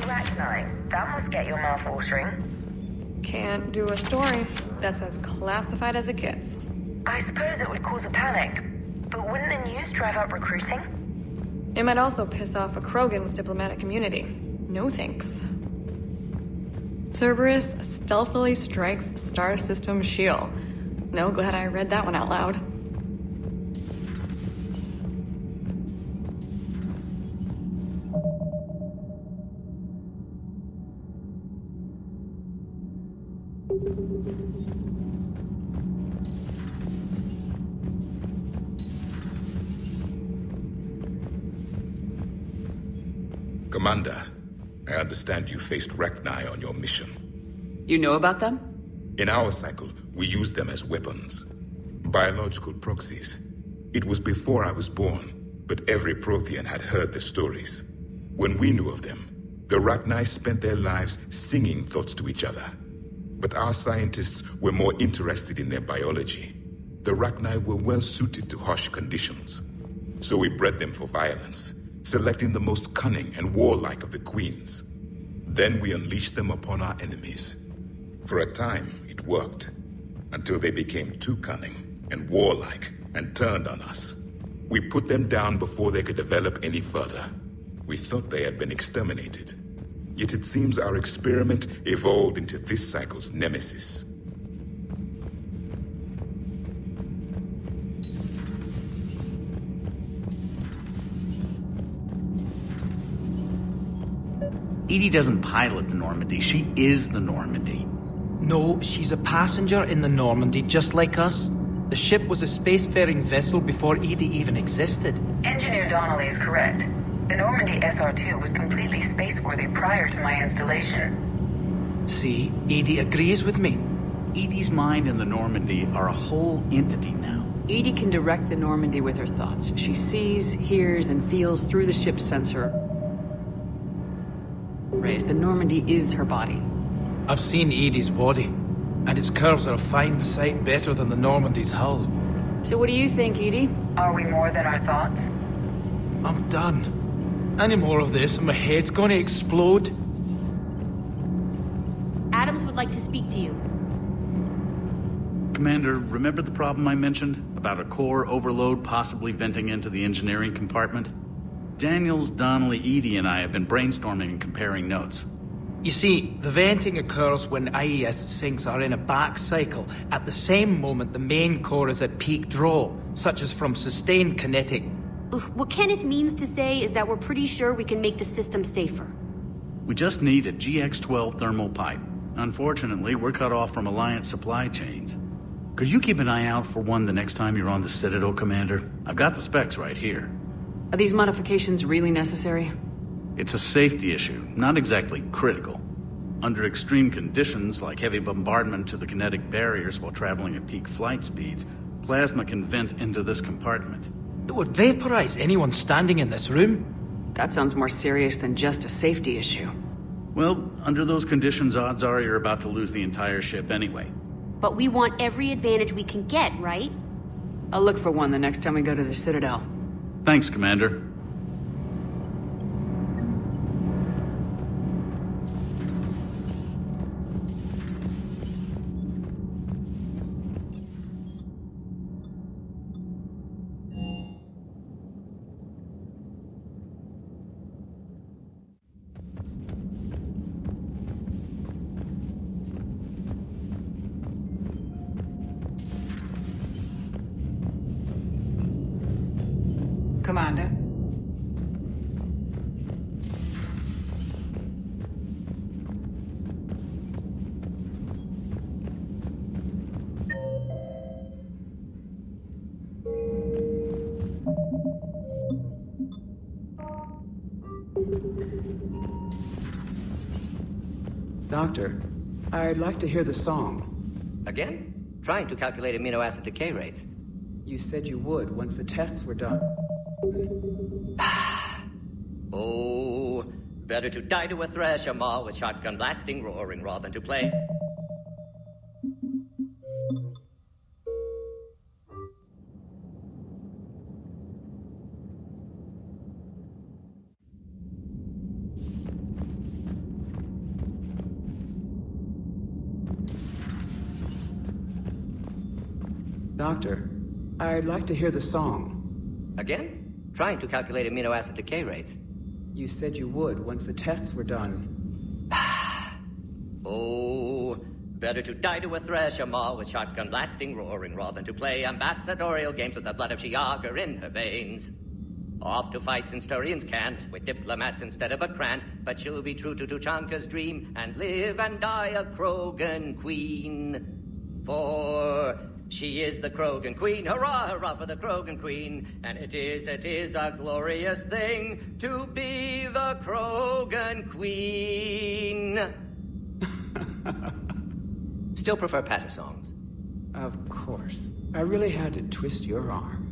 Arachnine. That must get your mouth watering. Can't do a story. That's as classified as it gets. I suppose it would cause a panic, but wouldn't the news drive up recruiting? It might also piss off a Krogan with diplomatic immunity. No thanks. Cerberus stealthily strikes star system shield. No, glad I read that one out loud. Commander, I understand you faced Rachni on your mission. You know about them? In our cycle, we use them as weapons. Biological proxies. It was before I was born, but every Prothean had heard the stories. When we knew of them, the Rachni spent their lives singing thoughts to each other. But our scientists were more interested in their biology. The Rachni were well suited to harsh conditions. So we bred them for violence, selecting the most cunning and warlike of the queens. Then we unleashed them upon our enemies. For a time, it worked, until they became too cunning and warlike and turned on us. We put them down before they could develop any further. We thought they had been exterminated. Yet it seems our experiment evolved into this cycle's nemesis. Edie doesn't pilot the Normandy, she is the Normandy. No, she's a passenger in the Normandy, just like us. The ship was a spacefaring vessel before Edie even existed. Engineer Donnelly is correct. The Normandy SR-2 was completely spaceworthy prior to my installation. See, Edie agrees with me. Edie's mind and the Normandy are a whole entity now. Edie can direct the Normandy with her thoughts. She sees, hears, and feels through the ship's sensor rays. The Normandy is her body. I've seen Edie's body, and its curves are a fine sight better than the Normandy's hull. So what do you think, Edie? Are we more than our thoughts? I'm done. Any more of this and my head's gonna explode. Adams would like to speak to you. Commander, remember the problem I mentioned? About a core overload possibly venting into the engineering compartment? Daniels, Donnelly, Edie, and I have been brainstorming and comparing notes. You see, the venting occurs when IES sinks are in a back cycle, at the same moment the main core is at peak draw, such as from sustained kinetic. What Kenneth means to say is that we're pretty sure we can make the system safer. We just need a GX-12 thermal pipe. Unfortunately, we're cut off from Alliance supply chains. Could you keep an eye out for one the next time you're on the Citadel, Commander? I've got the specs right here. Are these modifications really necessary? It's a safety issue, not exactly critical. Under extreme conditions, like heavy bombardment to the kinetic barriers while traveling at peak flight speeds, plasma can vent into this compartment. It would vaporize anyone standing in this room. That sounds more serious than just a safety issue. Well, under those conditions, odds are you're about to lose the entire ship anyway. But we want every advantage we can get, right? I'll look for one the next time we go to the Citadel. Thanks, Commander. Commander. Doctor, I'd like to hear the song. Again? Trying to calculate amino acid decay rates. You said you would once the tests were done. Oh, better to die to a thresher maw with shotgun blasting, roaring raw than to play. Doctor, I'd like to hear the song. Again? Trying to calculate amino acid decay rates. You said you would once the tests were done. Oh, better to die to a thresher maw with shotgun blasting roaring rather than to play ambassadorial games with the blood of Shiagar in her veins. Off to fights Sturians can't, with diplomats instead of a Krant, but she'll be true to Tuchanka's dream and live and die a Krogan queen. For she is the Krogan queen, hurrah, hurrah for the Krogan queen, and it is a glorious thing to be the Krogan queen. Still prefer patter songs. Of course. I really had to twist your arm.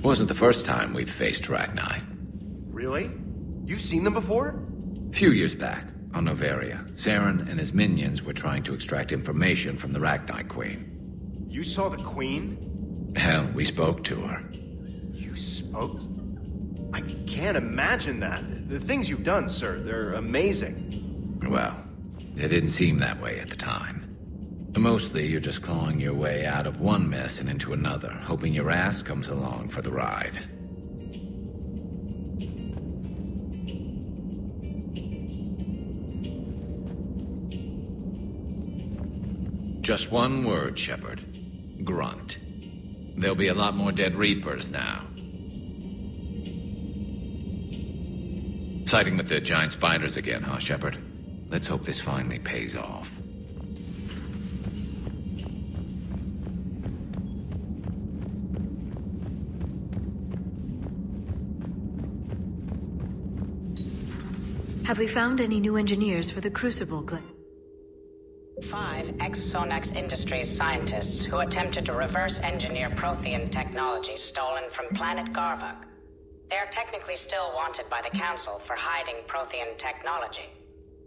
Wasn't the first time we've faced Rachni. Really? You've seen them before? Few years back, on Noveria, Saren and his minions were trying to extract information from the Rachni Queen. You saw the Queen? Hell, we spoke to her. You spoke? I can't imagine that. The things you've done, sir, they're amazing. Well, it didn't seem that way at the time. Mostly, you're just clawing your way out of one mess and into another, hoping your ass comes along for the ride. Just one word, Shepard. Grunt. There'll be a lot more dead Reapers now. Siding with the giant spiders again, huh, Shepard? Let's hope this finally pays off. Have we found any new engineers for the Crucible, Glenn? 5 ex-Sonax Industries scientists who attempted to reverse engineer Prothean technology stolen from planet Garvuk. They're technically still wanted by the Council for hiding Prothean technology.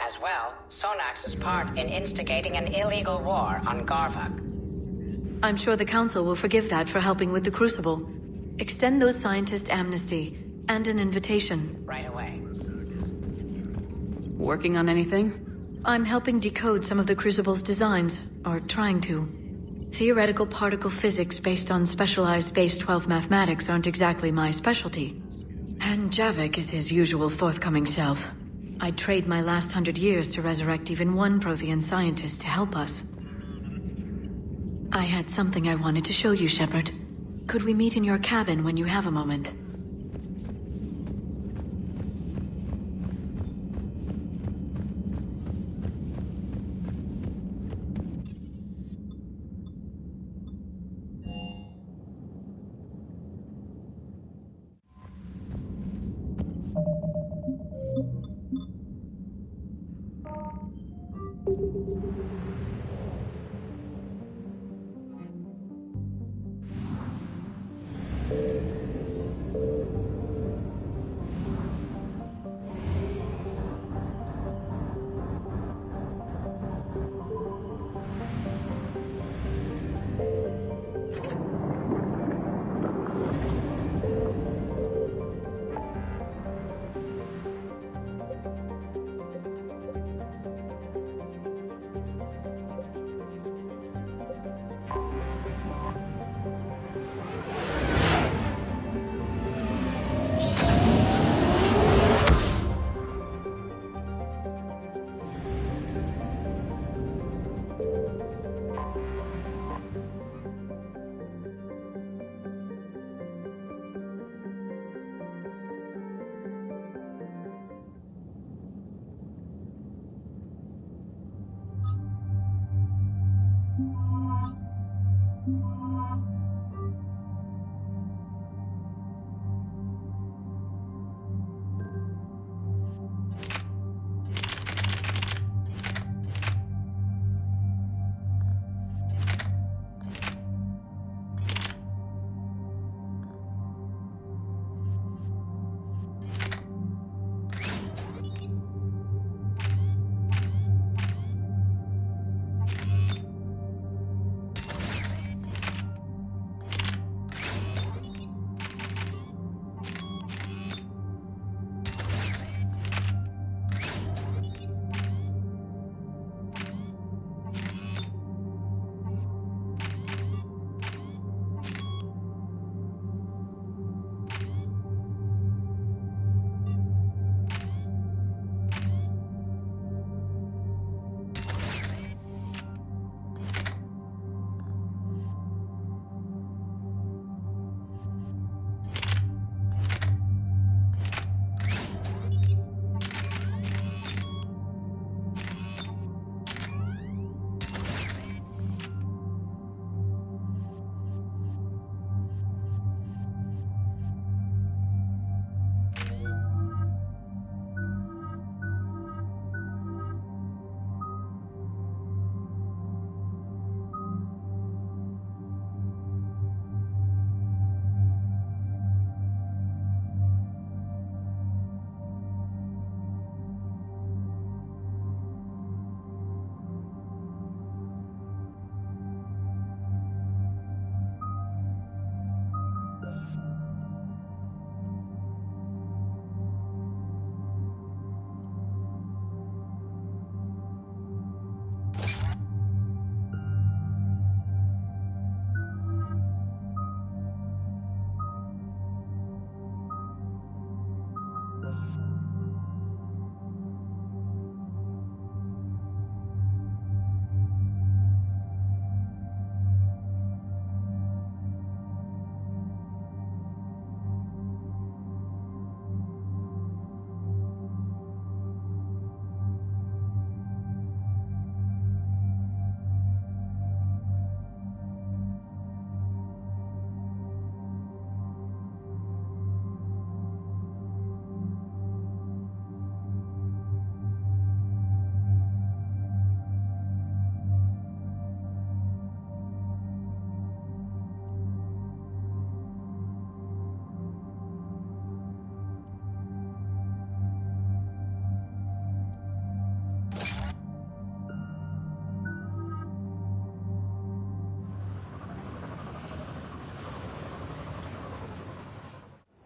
As well, Sonax's part in instigating an illegal war on Garvuk. I'm sure the Council will forgive that for helping with the Crucible. Extend those scientists amnesty and an invitation. Right away. Working on anything? I'm helping decode some of the Crucible's designs, or trying to. Theoretical particle physics based on specialized base 12 mathematics aren't exactly my specialty. And Javik is his usual forthcoming self. I'd trade my last 100 years to resurrect even one Prothean scientist to help us. I had something I wanted to show you, Shepard. Could we meet in your cabin when you have a moment?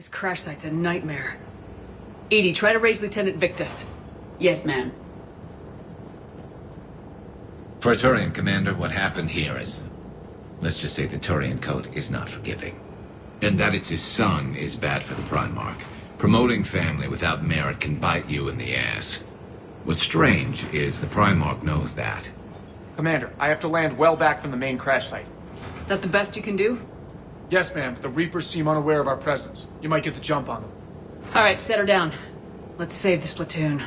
This crash site's a nightmare. Edie, try to raise Lieutenant Victus. Yes, ma'am. For a Turian commander, what happened here is... let's just say the Turian code is not forgiving. And that it's his son is bad for the Primarch. Promoting family without merit can bite you in the ass. What's strange is the Primarch knows that. Commander, I have to land well back from the main crash site. Is that the best you can do? Yes, ma'am. The Reapers seem unaware of our presence. You might get the jump on them. All right, set her down. Let's save this platoon.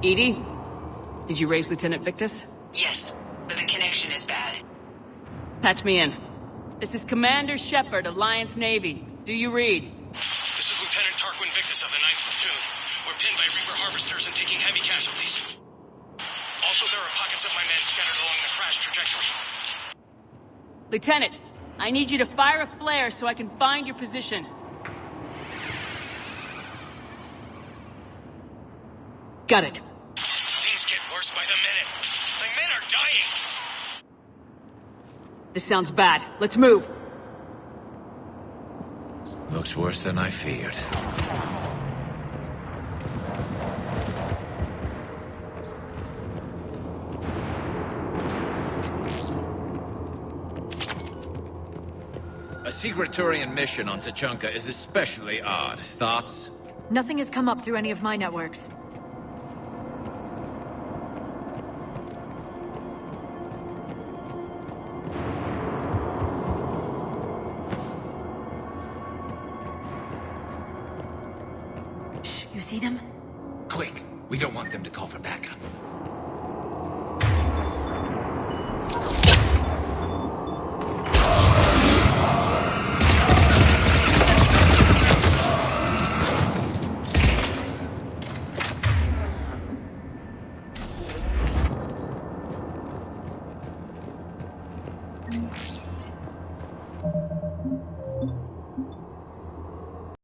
Edie? Did you raise Lieutenant Victus? Yes, but the connection is bad. Patch me in. This is Commander Shepard, Alliance Navy. Do you read? This is Lieutenant Tarquin Victus of the 9th Platoon. We're pinned by Reaper harvesters and taking heavy casualties. Also, there are pockets of my men scattered along the crash trajectory. Lieutenant, I need you to fire a flare so I can find your position. Got it. Things get worse by the minute. My men are dying! This sounds bad. Let's move. Looks worse than I feared. A secret Turian mission on Tachanka is especially odd. Thoughts? Nothing has come up through any of my networks. see them? Quick, we don't want them to call for backup.